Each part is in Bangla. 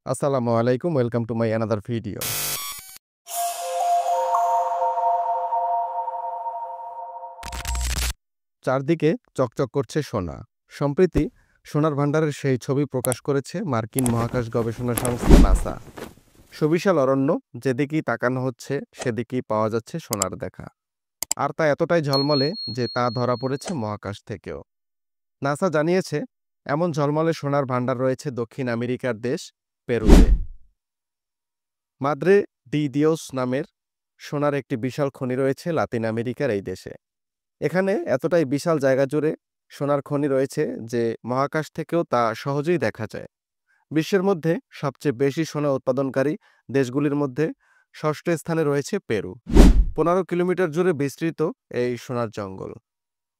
আসসালামু আলাইকুম, welcome to my another video. চারদিকে চকচক করছে সোনা। সম্প্রতি সোনার ভান্ডারের সেই ছবি প্রকাশ করেছে মার্কিন মহাকাশ গবেষণা সংস্থা নাসা। সুবিশাল অরণ্য, যেদিকেই তাকানো হচ্ছে সেদিকেই পাওয়া যাচ্ছে সোনার দেখা। আর তা এতটাই ঝলমলে যে তা ধরা পড়েছে মহাকাশ থেকেও। নাসা জানিয়েছে, এমন ঝলমলে সোনার ভান্ডার রয়েছে দক্ষিণ আমেরিকার দেশ পেরুতে। মাদ্রে ডি দিওস নামের সোনার একটি বিশাল খনি রয়েছে লাতিন আমেরিকার এই দেশে। এখানে এতটাই বিশাল জায়গা জুড়ে সোনার খনি রয়েছে যে মহাকাশ থেকেও তা সহজেই দেখা যায়। বিশ্বের মধ্যে সবচেয়ে বেশি সোনা উৎপাদনকারী দেশগুলির মধ্যে ষষ্ঠ স্থানে রয়েছে পেরু। 15 কিলোমিটার জুড়ে বিস্তৃত এই সোনার জঙ্গল।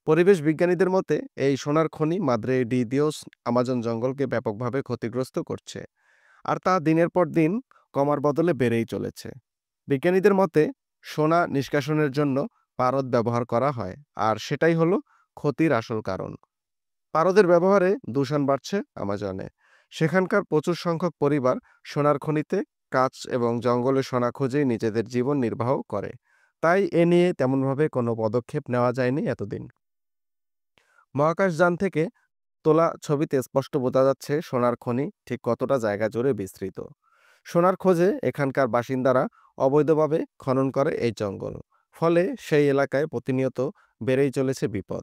পরিবেশ বিজ্ঞানীদের মতে এই সোনার খনি মাদ্রে ডি দিওস আমাজন জঙ্গলকে ব্যাপকভাবে ক্ষতিগ্রস্ত করছে, আর তা দিনের পর দিন কমার বদলে বেড়েই চলেছে। বিজ্ঞানীদের মতে সোনা নিষ্কাশনের জন্য পারদ ব্যবহার করা হয়, আর সেটাই হলো ক্ষতির আসল কারণ। পারদের ব্যবহারে দূষণ বাড়ছে আমাজনে। সেখানকার প্রচুর সংখ্যক পরিবার সোনার খনিতে কাজ এবং জঙ্গলে সোনা খুঁজেই নিজেদের জীবন নির্বাহ করে। তাই এ নিয়ে তেমনভাবে কোনো পদক্ষেপ নেওয়া যায়নি এতদিন। মহাকাশযান থেকে তোলা ছবিতে স্পষ্ট বোঝা যাচ্ছে সোনার খনি ঠিক কতটা জায়গা জুড়ে বিস্তৃত। সোনার খোঁজে এখানকার বাসিন্দারা অবৈধভাবে খনন করে এই জঙ্গল। ফলে সেই এলাকায় প্রতিনিয়ত বেড়েই চলেছে বিপদ।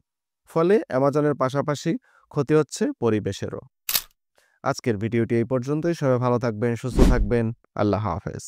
ফলে অ্যামাজনের পাশাপাশি ক্ষতি হচ্ছে পরিবেশেরও। আজকের ভিডিওটি এই পর্যন্তই। সবাই ভালো থাকবেন, সুস্থ থাকবেন। আল্লাহ হাফেজ।